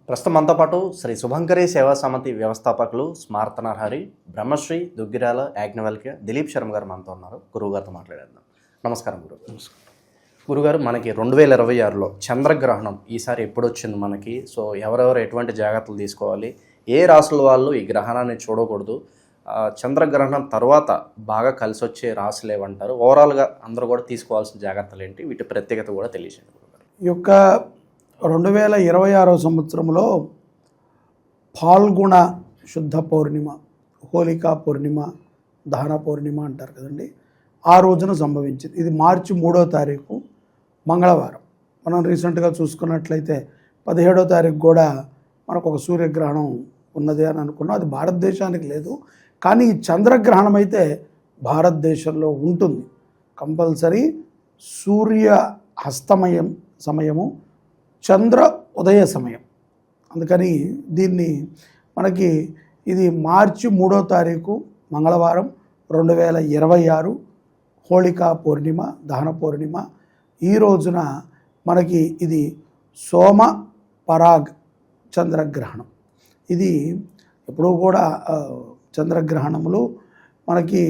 ప్రస్తుతం మనతో పాటు శ్రీ శుభంకరి సేవా సమితి వ్యవస్థాపకులు స్మార్త నరహరి, బ్రహ్మశ్రీ దుగ్గిరాల యాజ్ఞవల్క్య దిలీప్ శర్మ గారు మనతో ఉన్నారు. గురువుగారితో మాట్లాడేద్దాం. నమస్కారం గురువు. గురుగారు, మనకి 2026లో చంద్రగ్రహణం ఈసారి ఎప్పుడు వచ్చింది మనకి? సో ఎవరెవరు ఎటువంటి జాగ్రత్తలు తీసుకోవాలి? ఏ రాసుల వాళ్ళు ఈ గ్రహణాన్ని చూడకూడదు? చంద్రగ్రహణం తర్వాత బాగా కలిసి వచ్చే రాసులు ఏమంటారు? ఓవరాల్గా అందరూ కూడా తీసుకోవాల్సిన జాగ్రత్తలు ఏంటి? వీటి ప్రత్యేకత కూడా తెలియజేయండి గురుగారు. ఈ యొక్క 2026 సంవత్సరంలో ఫాల్గుణ శుద్ధ పౌర్ణిమ, హోలికా పౌర్ణిమ, దహన పౌర్ణిమ అంటారు కదండి, ఆ రోజున సంభవించింది. ఇది మార్చి 3వ తారీఖు మంగళవారం. మనం రీసెంట్గా చూసుకున్నట్లయితే 17వ తారీఖు కూడా మనకు ఒక సూర్యగ్రహణం ఉన్నది అని అనుకున్నాం. అది భారతదేశానికి లేదు, కానీ ఈ చంద్రగ్రహణం అయితే భారతదేశంలో ఉంటుంది కంపల్సరీ. సూర్య అస్తమయం సమయము, చంద్ర ఉదయ సమయం. అందుకని దీన్ని మనకి ఇది మార్చి 3వ తారీఖు మంగళవారం 2026 హోళికా పౌర్ణిమ, దహన పౌర్ణిమ. ఈ రోజున మనకి ఇది సోమ పరాగ్ చంద్రగ్రహణం. ఇది ఎప్పుడూ కూడా చంద్రగ్రహణములు మనకి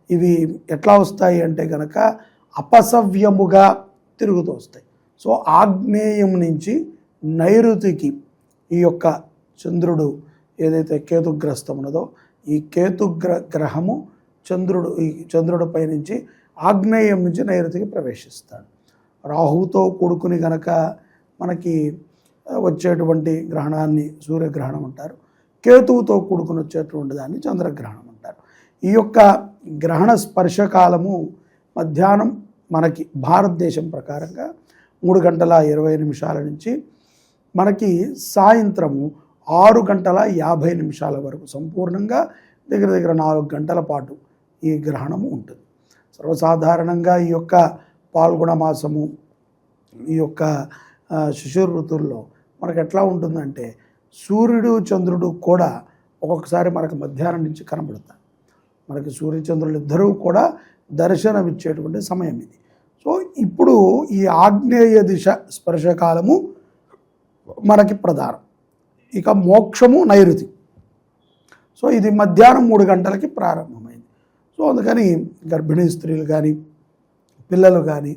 ఇవి ఎట్లా వస్తాయి అంటే కనుక అపసవ్యముగా తిరుగుతూ వస్తాయి. సో ఆగ్నేయం నుంచి నైరుతికి ఈ యొక్క చంద్రుడు ఏదైతే కేతుగ్రస్తం ఉన్నదో, ఈ గ్రహము ఈ చంద్రుడిపై నుంచి ఆగ్నేయం నుంచి నైరుతికి ప్రవేశిస్తాడు. రాహువుతో కూడుకుని కనుక మనకి వచ్చేటువంటి గ్రహణాన్ని సూర్యగ్రహణం అంటారు. కేతువుతో కూడుకుని వచ్చేటువంటి దాన్ని చంద్రగ్రహణం అంటారు. ఈ యొక్క గ్రహణ స్పర్శకాలము మధ్యాహ్నం మనకి భారతదేశం ప్రకారంగా 3:20 నుంచి మనకి సాయంత్రము 6:50 వరకు సంపూర్ణంగా దగ్గర 4 గంటల పాటు ఈ గ్రహణము ఉంటుంది. సర్వసాధారణంగా ఈ యొక్క పాల్గొన మాసము, ఈ యొక్క శిశిర ఋతువుల్లో మనకు ఎట్లా ఉంటుందంటే సూర్యుడు చంద్రుడు కూడా ఒక్కొక్కసారి మనకు మధ్యాహ్నం నుంచి కనబడతారు. మనకి సూర్యచంద్రులు ఇద్దరూ కూడా దర్శనమిచ్చేటువంటి సమయం ఇది. సో ఇప్పుడు ఈ ఆగ్నేయ దిశ స్పర్శకాలము మనకి ప్రధానం. ఇక మోక్షము నైరుతి. సో ఇది మధ్యాహ్నం 3 గంటలకి ప్రారంభమైంది. సో అందుకని గర్భిణీ స్త్రీలు కానీ, పిల్లలు కానీ,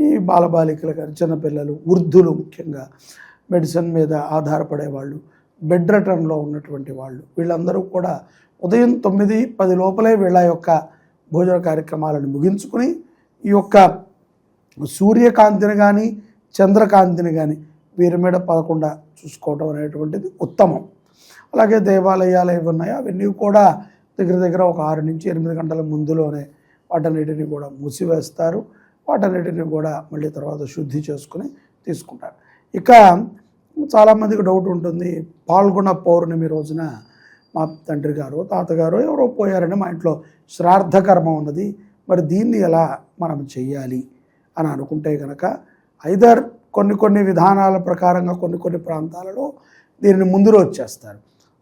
ఈ బాలబాలికలు కానీ, చిన్నపిల్లలు, వృద్ధులు, ముఖ్యంగా మెడిసిన్ మీద ఆధారపడే వాళ్ళు, బెడ్ రెటర్న్లో ఉన్నటువంటి వాళ్ళు, వీళ్ళందరూ కూడా ఉదయం 9-10 లోపలే వీళ్ళ యొక్క భోజన కార్యక్రమాలను ముగించుకుని ఈ యొక్క సూర్యకాంతిని కానీ చంద్రకాంతిని కానీ వీరి మీద పడకుండా చూసుకోవడం అనేటువంటిది ఉత్తమం. అలాగే దేవాలయాలు ఏవి ఉన్నాయో అవన్నీ కూడా దగ్గర ఒక 6-8 గంటల ముందులోనే వాటన్నిటిని కూడా మూసివేస్తారు. వాటన్నిటిని కూడా మళ్ళీ తర్వాత శుద్ధి చేసుకుని తీసుకుంటారు. ఇక చాలామందికి డౌట్ ఉంటుంది, పాల్గొన పౌర్ణమి రోజున మా తండ్రి గారు, తాతగారు ఎవరో పోయారని మా ఇంట్లో శ్రాద్ధకర్మ ఉన్నది, మరి దీన్ని ఎలా మనం చెయ్యాలి అని అనుకుంటే కనుక ఐదర్ కొన్ని విధానాల ప్రకారంగా కొన్ని ప్రాంతాలలో దీనిని ముందు రోజు చేస్తారు,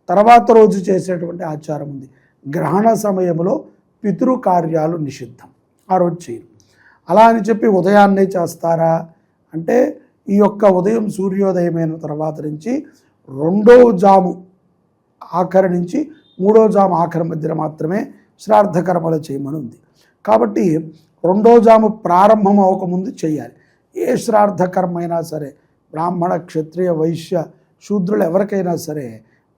తర్వాత రోజు చేసేటువంటి ఆచారం ఉంది. గ్రహణ సమయంలో పితృకార్యాలు నిషిద్ధం, ఆ రోజు చేయరు. అలా అని చెప్పి ఉదయాన్నే చేస్తారా అంటే ఈ యొక్క ఉదయం సూర్యోదయమైన తర్వాత నుంచి 2వ జాము ఆఖరి నుంచి 3వ జాము ఆఖరి మధ్యన మాత్రమే శ్రాద్ధకర్మలు చేయమని ఉంది. కాబట్టి 2వ జాము ప్రారంభం అవ్వకముందు చేయాలి. ఏ శ్రాద్ధకర్మ అయినా సరే, బ్రాహ్మణ, క్షత్రియ, వైశ్య, శూద్రులు ఎవరికైనా సరే,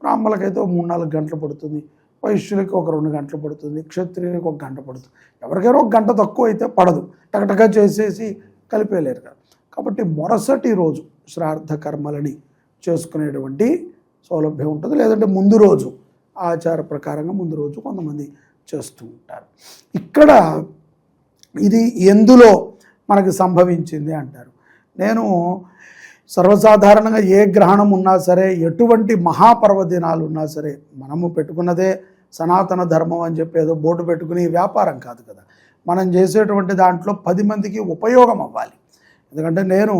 బ్రాహ్మణులకైతే 3-4 గంటలు పడుతుంది, వైశ్యులకి ఒక 2 గంటలు పడుతుంది, క్షత్రియులకి 1 గంట పడుతుంది. ఎవరికైనా 1 గంట తక్కువ అయితే పడదు, టకటగా చేసేసి కలిపేయలేరు కదా. కాబట్టి మరుసటి రోజు శ్రాద్ధకర్మలని చేసుకునేటువంటి సౌలభ్యం ఉంటుంది. లేదంటే ముందు రోజు ఆచార ప్రకారంగా ముందు రోజు కొంతమంది చేస్తూ ఉంటారు. ఇక్కడ ఇది ఎందులో మనకు సంభవించింది అంటారు. నేను సర్వసాధారణంగా ఏ గ్రహణం ఉన్నా సరే, ఎటువంటి మహాపర్వదినాలు ఉన్నా సరే, మనము పెట్టుకున్నదే సనాతన ధర్మం అని చెప్పి ఏదో బోర్డు పెట్టుకుని వ్యాపారం కాదు కదా. మనం చేసేటువంటి దాంట్లో 10 మందికి ఉపయోగం అవ్వాలి. ఎందుకంటే నేను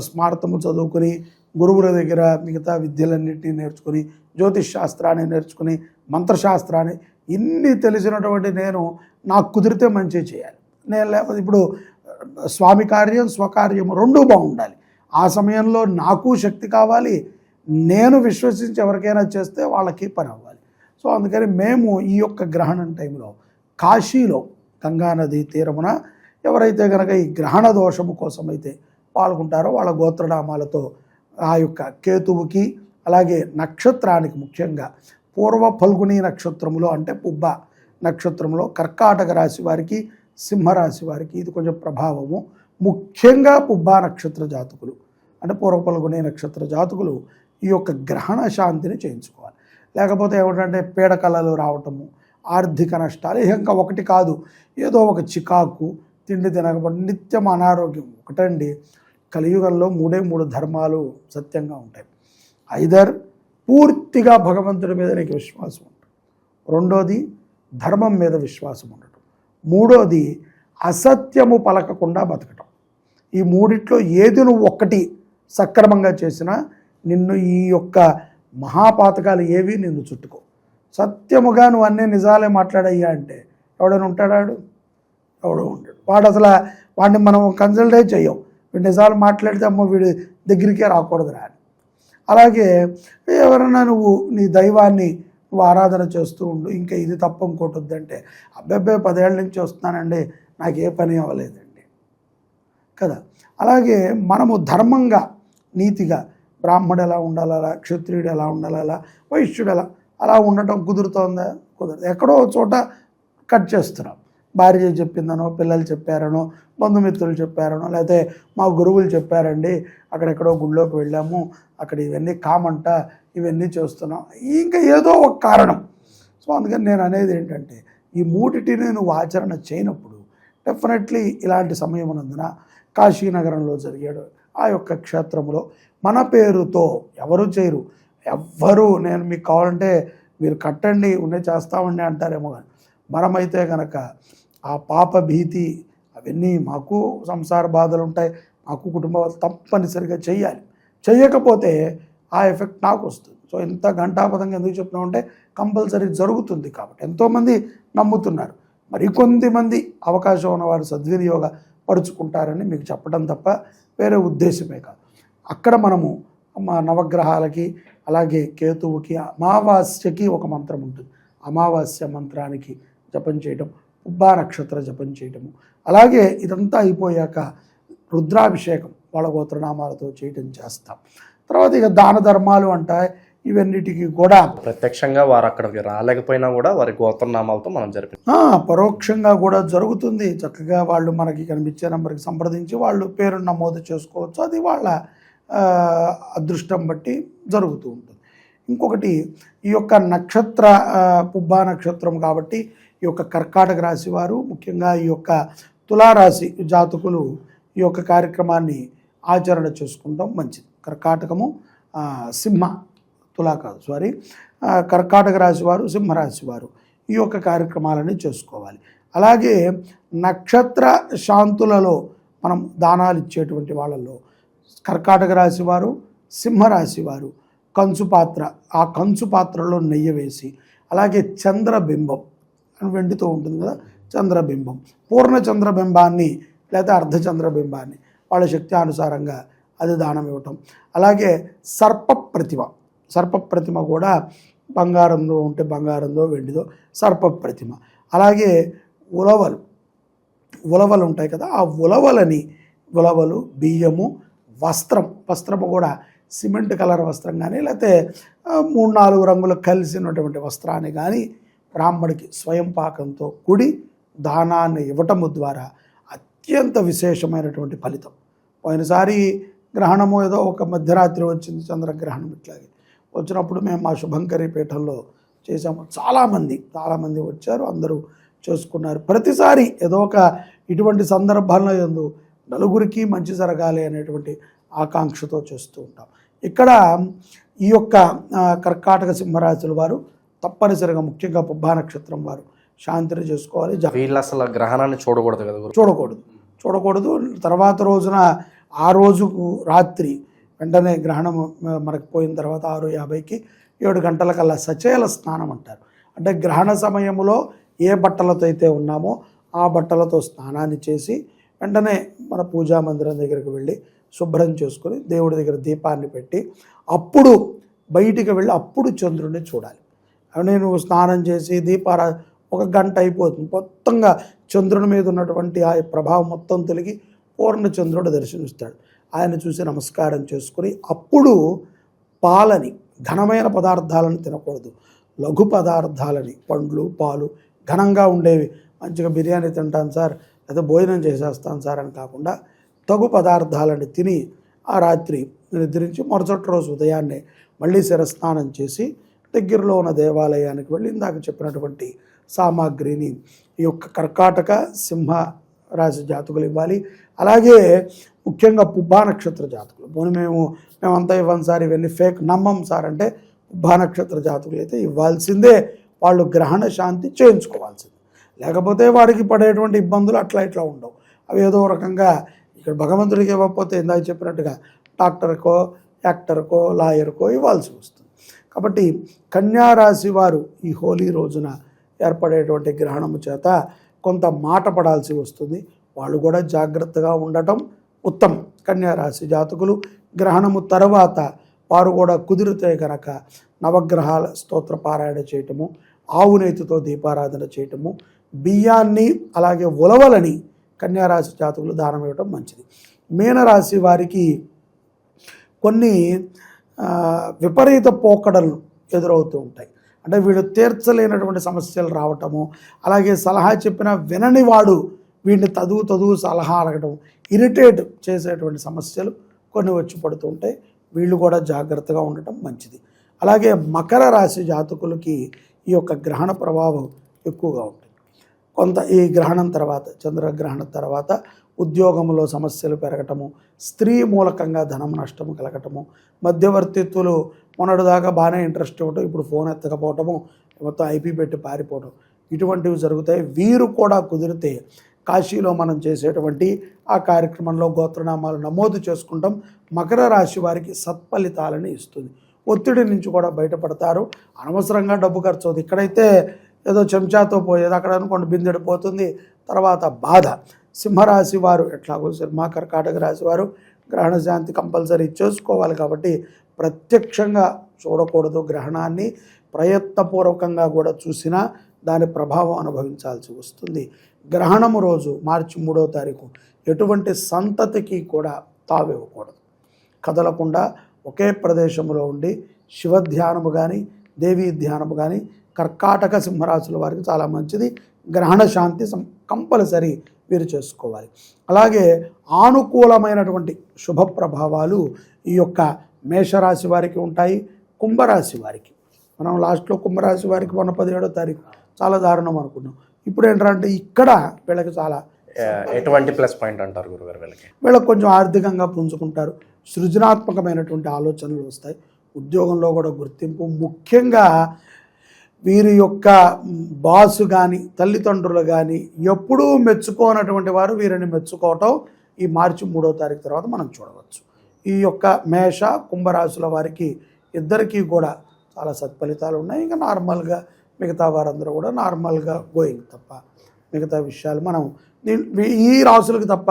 స్మార్తము చదువుకుని గురువుల దగ్గర మిగతా విద్యలన్నింటినీ నేర్చుకుని, జ్యోతిష్ శాస్త్రాన్ని నేర్చుకుని, మంత్రశాస్త్రాన్ని ఇన్ని తెలిసినటువంటి నేను నాకు కుదిరితే మంచి చేయాలి. నేను లేకపోతే ఇప్పుడు స్వామి కార్యం స్వకార్యం 2 బాగుండాలి. ఆ సమయంలో నాకు శక్తి కావాలి, నేను విశ్వసించి ఎవరికైనా చేస్తే వాళ్ళకి పని అవ్వాలి. సో అందుకని మేము ఈ యొక్క గ్రహణం టైంలో కాశీలో గంగానది తీరమున ఎవరైతే కనుక ఈ గ్రహణ దోషము కోసమైతే పాల్గొంటారో వాళ్ళ గోత్రనామాలతో ఆ యొక్క కేతువుకి అలాగే నక్షత్రానికి ముఖ్యంగా పూర్వ ఫల్గుని నక్షత్రములో అంటే పుబ్బ నక్షత్రంలో కర్కాటక రాశి వారికి సింహరాశి వారికి ఇది కొంచెం ప్రభావము. ముఖ్యంగా పుబ్బా నక్షత్ర జాతకులు అంటే పూర్వ ఫల్గుని నక్షత్ర జాతకులు ఈ యొక్క గ్రహణ శాంతిని చేయించుకోవాలి. లేకపోతే ఏమిటంటే పీడకలలు రావటము, ఆర్థిక నష్టాలు, ఇంకా ఒకటి కాదు ఏదో ఒక చికాకు, తిండి తినకపోతే నిత్యం అనారోగ్యం. ఒకటండి, కలియుగంలో మూడు ధర్మాలు సత్యంగా ఉంటాయి. ఐదర్ పూర్తిగా భగవంతుడి మీద నీకు విశ్వాసం ఉంటుంది, రెండోది ధర్మం మీద విశ్వాసం ఉండటం, మూడోది అసత్యము పలకకుండా బతకటం. ఈ మూడిట్లో ఏది నువ్వు ఒక్కటి సక్రమంగా చేసినా నిన్ను ఈ యొక్క మహాపాతకాలు ఏవి నిన్ను చుట్టుకో. సత్యముగా నువ్వు అన్నీ నిజాలే మాట్లాడయ్యా అంటే ఎవడైనా ఉంటాడాడు? ఎవడో ఉంటాడు. వాడిని మనం కన్సల్టే చెయ్యం. వీడు నిజాలు మాట్లాడితే అమ్మ వీడి దగ్గరికే రాకూడదురా అని. అలాగే ఎవరైనా నువ్వు నీ దైవాన్ని నువ్వు ఆరాధన చేస్తూ ఉండు, ఇంకా ఇది తప్ప ఇంకోటి వద్దంటే అబ్బాయి 10 ఏళ్ళ నుంచి వస్తున్నానండి నాకు ఏ పని అవ్వలేదండి కదా. అలాగే మనము ధర్మంగా నీతిగా బ్రాహ్మడు ఎలా ఉండాలా, క్షత్రియుడు ఎలా ఉండాలా, వైశ్యుడు అలా ఉండటం కుదురుతోందా? కుదరదు. ఎక్కడో చోట కట్ చేస్తున్నాం. భార్య చెప్పిందనో, పిల్లలు చెప్పారనో, బంధుమిత్రులు చెప్పారనో, లేకపోతే మా గురువులు చెప్పారండి అక్కడెక్కడో గుళ్ళోకి వెళ్ళాము అక్కడ ఇవన్నీ కామంట ఇవన్నీ చేస్తున్నాం, ఇంకా ఏదో ఒక కారణం. సో అందుకని నేను అనేది ఏంటంటే ఈ మూడిటిని నువ్వు ఆచరణ చేయనప్పుడు డెఫినెట్లీ ఇలాంటి సమయం ఉన్నందున కాశీనగరంలో జరిగాడు ఆ యొక్క క్షేత్రంలో మన పేరుతో ఎవరు చేయరు. ఎవ్వరూ నేను మీకు కావాలంటే మీరు కట్టండి ఉన్నే చేస్తామండి అంటారేమో, కానీ మనమైతే కనుక ఆ పాప భీతి అవన్నీ మాకు సంసార బాధలు ఉంటాయి, మాకు కుటుంబాలు తప్పనిసరిగా చెయ్యాలి. చెయ్యకపోతే ఆ ఎఫెక్ట్ నాకు వస్తుంది. సో ఇంత ఘంటాపథంగా ఎందుకు చెప్తున్నామంటే కంపల్సరీ జరుగుతుంది కాబట్టి ఎంతోమంది నమ్ముతున్నారు. మరికొంతమంది అవకాశం ఉన్నవారు సద్వినియోగ పరుచుకుంటారని మీకు చెప్పడం తప్ప వేరే ఉద్దేశమే కాదు. అక్కడ మనము మా నవగ్రహాలకి అలాగే కేతువుకి అమావాస్యకి ఒక మంత్రం ఉంటుంది. అమావాస్య మంత్రానికి జపం చేయటం, ఉబ్బా నక్షత్ర జపం చేయటము, అలాగే ఇదంతా అయిపోయాక రుద్రాభిషేకం వాళ్ళ గోత్రనామాలతో చేయటం చేస్తాం. తర్వాత ఇక దాన ధర్మాలు అంటాయి. ఇవన్నిటికీ కూడా ప్రత్యక్షంగా వారు అక్కడికి రాలేకపోయినా కూడా వారి గోత్రనామాలతో మనం పరోక్షంగా కూడా జరుగుతుంది. చక్కగా వాళ్ళు మనకి కనిపించే నెంబర్కి సంప్రదించి వాళ్ళు పేరు నమోదు చేసుకోవచ్చు. అది వాళ్ళ అదృష్టం బట్టి జరుగుతూ ఉంటుంది. ఇంకొకటి ఈ యొక్క నక్షత్ర పుబ్బా నక్షత్రం కాబట్టి ఈ యొక్క కర్కాటక రాశి వారు ముఖ్యంగా ఈ యొక్క తులారాశి జాతకులు ఈ యొక్క కార్యక్రమాన్ని ఆచరణ చేసుకుంటాం మంచిది. కర్కాటకము కర్కాటక రాశి వారు సింహరాశి వారు ఈ యొక్క కార్యక్రమాలని చేసుకోవాలి. అలాగే నక్షత్ర శాంతులలో మనం దానాలు ఇచ్చేటువంటి వాళ్ళల్లో కర్కాటక రాశి వారు సింహరాశి వారు కంచు పాత్ర, ఆ కంచు పాత్రలో నెయ్యి వేసి, అలాగే చంద్రబింబం వెండితో ఉంటుంది కదా, చంద్రబింబం, పూర్ణ చంద్రబింబాన్ని లేదా అర్ధచంద్రబింబాన్ని వాళ్ళ శక్తి అనుసారంగా అది దానం ఇవ్వటం. అలాగే సర్పప్రతిమ కూడా బంగారంలో ఉంటే బంగారంలో వెండిదో సర్పప్రతిమ. అలాగే ఉలవలు ఉంటాయి కదా, ఆ ఉలవలు బియ్యము, వస్త్రము కూడా సిమెంట్ కలర్ వస్త్రం కానీ లేకపోతే 3-4 రంగులు కలిసినటువంటి వస్త్రాన్ని కానీ బ్రాహ్మడికి స్వయం పాకంతో కూడి దానాన్ని ఇవ్వటము ద్వారా అత్యంత విశేషమైనటువంటి ఫలితం. పోయినసారి గ్రహణము ఏదో ఒక మధ్యరాత్రి వచ్చింది, చంద్రగ్రహణం ఇట్లాగే వచ్చినప్పుడు మేము మా శుభంకరి పీఠంలో చేసాము. చాలామంది వచ్చారు, అందరూ చేసుకున్నారు. ప్రతిసారి ఏదో ఒక ఇటువంటి సందర్భాల్లో ఎందు నలుగురికి మంచి జరగాలి అనేటువంటి ఆకాంక్షతో చేస్తూ ఉంటాం. ఇక్కడ ఈ యొక్క కర్కాటక సింహరాశుల వారు తప్పనిసరిగా ముఖ్యంగా పుబ్బా నక్షత్రం వారు శాంతిని చేసుకోవాలి. వీళ్ళు అసలు గ్రహణాన్ని చూడకూడదు కదా, చూడకూడదు. తర్వాత రోజున ఆ రోజుకు రాత్రి వెంటనే గ్రహణం మనకు పోయిన తర్వాత 6:50కి 7 గంటలకల్లా సచేల స్నానం అంటారు. అంటే గ్రహణ సమయంలో ఏ బట్టలతో అయితే ఉన్నామో ఆ బట్టలతో స్నానాన్ని చేసి వెంటనే మన పూజా మందిరం దగ్గరికి వెళ్ళి శుభ్రం చేసుకొని దేవుడి దగ్గర దీపాన్ని పెట్టి అప్పుడు బయటికి వెళ్ళి అప్పుడు చంద్రుడిని చూడాలి. నేను స్నానం చేసి ఒక గంట అయిపోతుంది, మొత్తంగా చంద్రుని మీద ఉన్నటువంటి ఆ ప్రభావం మొత్తం తొలగి పూర్ణ చంద్రుడు దర్శనమిస్తాడు. ఆయన చూసి నమస్కారం చేసుకుని అప్పుడు పాలని, ఘనమైన పదార్థాలను తినకూడదు, లఘు పదార్థాలని, పండ్లు పాలు ఘనంగా ఉండేవి, మంచిగా బిర్యానీ తింటాను సార్ లేదా భోజనం చేసేస్తాను సార్ అని కాకుండా తగు పదార్థాలను తిని ఆ రాత్రి నిద్రించి మరుసటి రోజు ఉదయాన్నే మళ్ళీ శిరస్నానం చేసి దగ్గరలో ఉన్న దేవాలయానికి వెళ్ళి ఇందాక చెప్పినటువంటి సామాగ్రిని ఈ యొక్క కర్కాటక సింహ రాశి జాతకులు ఇవ్వాలి. అలాగే ముఖ్యంగా పుబ్బా నక్షత్ర జాతకులు, పోనీ మేమంతా ఇవ్వం సార్, ఇవన్నీ ఫేక్, నమ్మం సార్ అంటే పుబ్బా నక్షత్ర జాతకులు అయితే ఇవ్వాల్సిందే, వాళ్ళు గ్రహణ శాంతి చేయించుకోవాల్సిందే. లేకపోతే వాడికి పడేటువంటి ఇబ్బందులు అట్లా ఇట్లా ఉండవు. అవి ఏదో రకంగా ఇక్కడ భగవంతుడికి ఇవ్వకపోతే ఇందాక చెప్పినట్టుగా డాక్టర్కో యాక్టర్కో లాయర్కో ఇవ్వాల్సి వస్తుంది. కాబట్టి కన్యారాశి వారు ఈ హోలీ రోజున ఏర్పడేటువంటి గ్రహణము చేత కొంత మాట పడాల్సి వస్తుంది. వాళ్ళు కూడా జాగ్రత్తగా ఉండటం ఉత్తమం. కన్యారాశి జాతకులు గ్రహణము తర్వాత వారు కూడా కుదిరితే కనుక నవగ్రహాల స్తోత్ర పారాయణ చేయటము, ఆవు నేతితో దీపారాధన చేయటము, బియ్యాన్ని అలాగే ఉలవలని కన్యారాశి జాతకులు దానం ఇవ్వటం మంచిది. మీనరాశి వారికి కొన్ని విపరీత పోకడలు ఎదురవుతూ ఉంటాయి. అంటే వీళ్ళు తీర్చలేనటువంటి సమస్యలు రావటము, అలాగే సలహా చెప్పిన వినని వాడు వీడిని చదువు సలహా అడగటం, ఇరిటేట్ చేసేటువంటి సమస్యలు కొన్ని వచ్చి పడుతూ ఉంటాయి. వీళ్ళు కూడా జాగ్రత్తగా ఉండటం మంచిది. అలాగే మకర రాశి జాతకులకి ఈ యొక్క గ్రహణ ప్రభావం ఎక్కువగా ఉంటుంది. కొంత ఈ గ్రహణం తర్వాత, చంద్రగ్రహణం తర్వాత ఉద్యోగంలో సమస్యలు పెరగటము, స్త్రీ మూలకంగా ధనం నష్టము కలగటము, మధ్యవర్తిత్వులు మొన్నటిదాకా బాగానే ఇంట్రెస్ట్ ఇవ్వటం, ఇప్పుడు ఫోన్ ఎత్తకపోవటము, మొత్తం ఐపీ పెట్టి పారిపోవటం, ఇటువంటివి జరుగుతాయి. వీరు కూడా కుదిరితే కాశీలో మనం చేసేటువంటి ఆ కార్యక్రమంలో గోత్రనామాలు నమోదు చేసుకుంటాం. మకర రాశి వారికి సత్ఫలితాలను ఇస్తుంది. ఒత్తిడి నుంచి కూడా బయటపడతారు. అనవసరంగా డబ్బు ఖర్చు అవుతుంది. ఇక్కడైతే ఏదో చెంచాతో పోయేది, అక్కడ అనుకోండి బిందెడు పోతుంది, తర్వాత బాధ. సింహరాశి వారు ఎట్లాగో కర్కాటక రాశి వారు గ్రహణ శాంతి కంపల్సరీ చేసుకోవాలి కాబట్టి ప్రత్యక్షంగా చూడకూడదు. గ్రహణాన్ని ప్రయత్నపూర్వకంగా కూడా చూసినా దాని ప్రభావం అనుభవించాల్సి వస్తుంది. గ్రహణము రోజు మార్చి 3వ తారీఖు ఎటువంటి సంతతికి కూడా తావివ్వకూడదు. కదలకుండా ఒకే ప్రదేశంలో ఉండి శివధ్యానము కానీ దేవీ ధ్యానము కానీ కర్కాటక సింహరాశుల వారికి చాలా మంచిది. గ్రహణ శాంతి కంపల్సరీ వీరు చేసుకోవాలి. అలాగే ఆనుకూలమైనటువంటి శుభ ప్రభావాలు ఈ యొక్క మేషరాశి వారికి ఉంటాయి. కుంభరాశి వారికి మనం లాస్ట్లో కుంభరాశి వారికి మొన్న 17వ తారీఖు చాలా దారుణం అనుకున్నాం. ఇప్పుడు ఏంటంటే ఇక్కడ వీళ్ళకి చాలా ఎటువంటి ప్లస్ పాయింట్ అంటారు గురుగారు? వీళ్ళకి కొంచెం ఆర్థికంగా పుంజుకుంటారు, సృజనాత్మకమైనటువంటి ఆలోచనలు వస్తాయి, ఉద్యోగంలో కూడా గుర్తింపు. ముఖ్యంగా వీరి యొక్క బాసు కానీ తల్లిదండ్రులు కానీ ఎప్పుడూ మెచ్చుకోనటువంటి వారు వీరిని మెచ్చుకోవటం ఈ మార్చి 3వ తారీఖు తర్వాత మనం చూడవచ్చు. ఈ యొక్క మేష కుంభరాశుల వారికి ఇద్దరికీ కూడా చాలా సత్ఫలితాలు ఉన్నాయి. ఇంకా నార్మల్గా మిగతా వారందరూ కూడా నార్మల్గా గోయింగ్ తప్ప మిగతా విషయాలు మనం ఈ రాశులకు తప్ప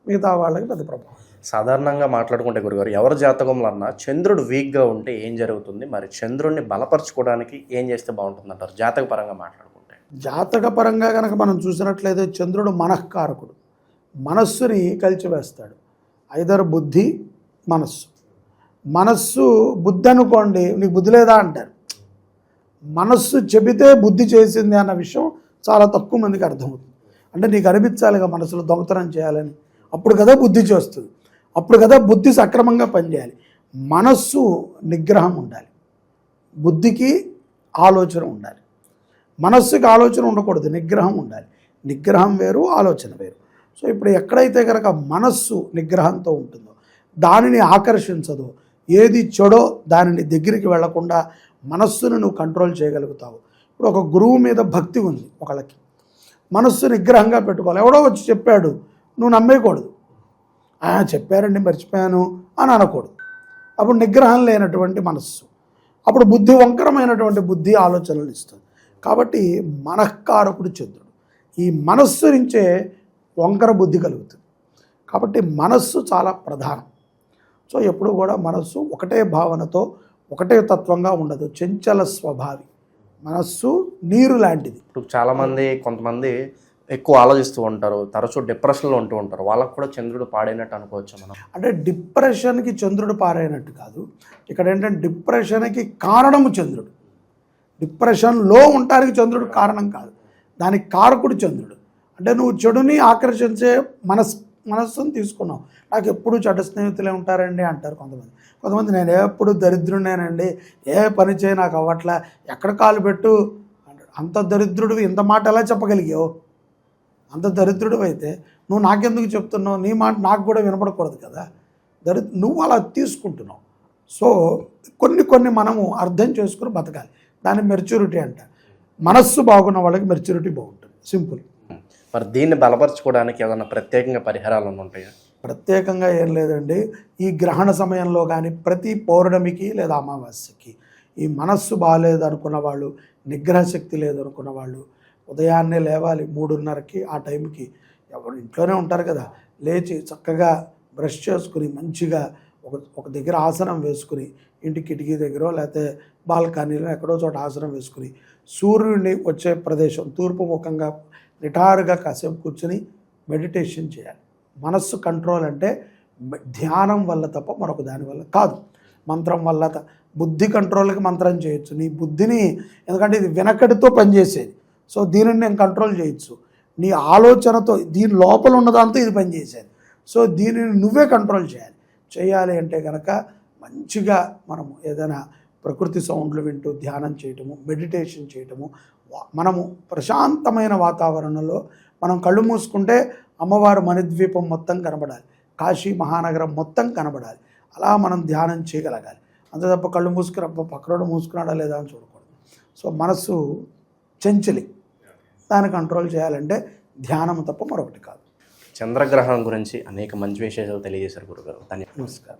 మిగతా వాళ్ళకి పెద్ద ప్రభావం. సాధారణంగా మాట్లాడుకుంటే గురుగారు, ఎవరి జాతకంలో అన్నా చంద్రుడు వీక్గా ఉంటే ఏం జరుగుతుంది, మరి చంద్రుడిని బలపరచుకోవడానికి ఏం చేస్తే బాగుంటుంది అంటారు జాతక పరంగా మాట్లాడుకుంటే? జాతక పరంగా కనుక మనం చూసినట్లయితే చంద్రుడు మనఃకారకుడు, మనస్సుని కలిచివేస్తాడు. ఐదర్ బుద్ధి మనస్సు. మనస్సు బుద్ధి అనుకోండి, నీకు బుద్ధి లేదా అంటారు. మనస్సు చెబితే బుద్ధి చేసింది అన్న విషయం చాలా తక్కువ మందికి అర్థమవుతుంది. అంటే నీకు అనిపించాలిగా మనసులో దొంగతనం చేయాలని, అప్పుడు కదా బుద్ధి చేస్తుంది, అప్పుడు కదా బుద్ధి సక్రమంగా పనిచేయాలి. మనస్సు నిగ్రహం ఉండాలి, బుద్ధికి ఆలోచన ఉండాలి. మనస్సుకి ఆలోచన ఉండకూడదు, నిగ్రహం ఉండాలి. నిగ్రహం వేరు, ఆలోచన వేరు. సో ఇప్పుడు ఎక్కడైతే కనుక మనస్సు నిగ్రహంతో ఉంటుందో, దానిని ఆకర్షించదో, ఏది చెడో దానిని దగ్గరికి వెళ్లకుండా మనస్సును నువ్వు కంట్రోల్ చేయగలుగుతావు. ఇప్పుడు ఒక గురువు మీద భక్తి ఉంది ఒకళ్ళకి, మనస్సు నిగ్రహంగా పెట్టుకోవాలి. ఎవడో వచ్చి చెప్పాడు, నువ్వు నమ్మేయకూడదు. చెప్పారండి మర్చిపోయాను అని అనకూడదు. అప్పుడు నిగ్రహం లేనటువంటి మనస్సు, అప్పుడు బుద్ధి వంకరమైనటువంటి బుద్ధి ఆలోచనలు ఇస్తుంది. కాబట్టి మనఃకారకుడు చంద్రుడు. ఈ మనస్సు నుంచే వంకర బుద్ధి కలుగుతుంది. కాబట్టి మనస్సు చాలా ప్రధానం. సో ఎప్పుడు కూడా మనస్సు ఒకటే భావనతో ఒకటే తత్వంగా ఉండదు, చంచల స్వభావి. మనస్సు నీరు లాంటిది. ఇప్పుడు చాలామంది కొంతమంది ఎక్కువ ఆలోచిస్తూ ఉంటారు, తరచూ డిప్రెషన్లో ఉంటూ ఉంటారు. వాళ్ళకు కూడా చంద్రుడు పాడైనట్టు అనుకోవచ్చు మనం. అంటే డిప్రెషన్కి చంద్రుడు పారైనట్టు కాదు, ఇక్కడ ఏంటంటే డిప్రెషన్కి కారణము చంద్రుడు. డిప్రెషన్లో ఉండటానికి చంద్రుడు కారణం కాదు, దానికి కారకుడు చంద్రుడు. అంటే నువ్వు చెడుని ఆకర్షించే మనస్సును తీసుకున్నావు. నాకు ఎప్పుడు చెడ్డ స్నేహితులే ఉంటారండి అంటారు కొంతమంది నేను ఎప్పుడు దరిద్రుడేనండి, ఏ పని చేయి నాకు అవ్వట్లా, ఎక్కడ కాలు పెట్టు అంటాడు. అంత దరిద్రుడు ఇంత మాట ఎలా చెప్పగలిగావు? అంత దరిద్రుడు అయితే నువ్వు నాకెందుకు చెప్తున్నావు? నీ మాట నాకు కూడా వినపడకూడదు కదా. నువ్వు అలా తీసుకుంటున్నావు. సో కొన్ని మనము అర్థం చేసుకుని బతకాలి. దాన్ని మెచ్యూరిటీ అంటారు. మనస్సు బాగున్న వాళ్ళకి మెచ్యూరిటీ బాగుంటుంది, సింపుల్. మరి దీన్ని బలపరచుకోవడానికి ఏదైనా ప్రత్యేకంగా పరిహారాలు ఉంటాయా? ప్రత్యేకంగా ఏం లేదండి. ఈ గ్రహణ సమయంలో కానీ ప్రతి పౌర్ణమికి లేదా అమావాస్యకి ఈ మనస్సు బాగాలేదు అనుకున్న వాళ్ళు, నిగ్రహ శక్తి లేదనుకున్న వాళ్ళు ఉదయాన్నే లేవాలి 3:30కి. ఆ టైంకి ఎవరు ఇంట్లోనే ఉంటారు కదా, లేచి చక్కగా బ్రష్ చేసుకుని మంచిగా ఒక దగ్గర ఆసనం వేసుకుని, ఇంటి కిటికీ దగ్గర లేకపోతే బాల్కనీలో ఎక్కడో చోట ఆసనం వేసుకుని సూర్యుడిని వచ్చే ప్రదేశం తూర్పు ముఖంగా నిటారుగా కాసేపు కూర్చుని మెడిటేషన్ చేయాలి. మనస్సు కంట్రోల్ అంటే ధ్యానం వల్ల తప్ప మరొక దాని వల్ల కాదు. మంత్రం వల్ల బుద్ధి కంట్రోల్కి మంత్రం చేయొచ్చు. నీ బుద్ధిని, ఎందుకంటే ఇది వెనకడితో పనిచేసేది, సో దీనిని నేను కంట్రోల్ చేయొచ్చు. నీ ఆలోచనతో దీని లోపల ఉన్నదాంతో ఇది పనిచేసేది, సో దీనిని నువ్వే కంట్రోల్ చేయాలి అంటే కనుక మంచిగా మనము ఏదైనా ప్రకృతి సౌండ్లు వింటూ ధ్యానం చేయటము, మెడిటేషన్ చేయటము. మనము ప్రశాంతమైన వాతావరణంలో మనం కళ్ళు మూసుకుంటే అమ్మవారు మణిద్వీపం మొత్తం కనబడాలి, కాశీ మహానగరం మొత్తం కనబడాలి. అలా మనం ధ్యానం చేయగలగాలి. అంతే తప్ప కళ్ళు మూసుకుని పక్కన మూసుకున్నాడా లేదా అని చూడకూడదు. సో మనస్సు చెంచలి, దాన్ని కంట్రోల్ చేయాలంటే ధ్యానం తప్ప మరొకటి కాదు. చంద్రగ్రహణం గురించి అనేక మంచి విశేషాలు తెలియజేశారు గురుగారు. ధన్యవాదాలు. నమస్కారం.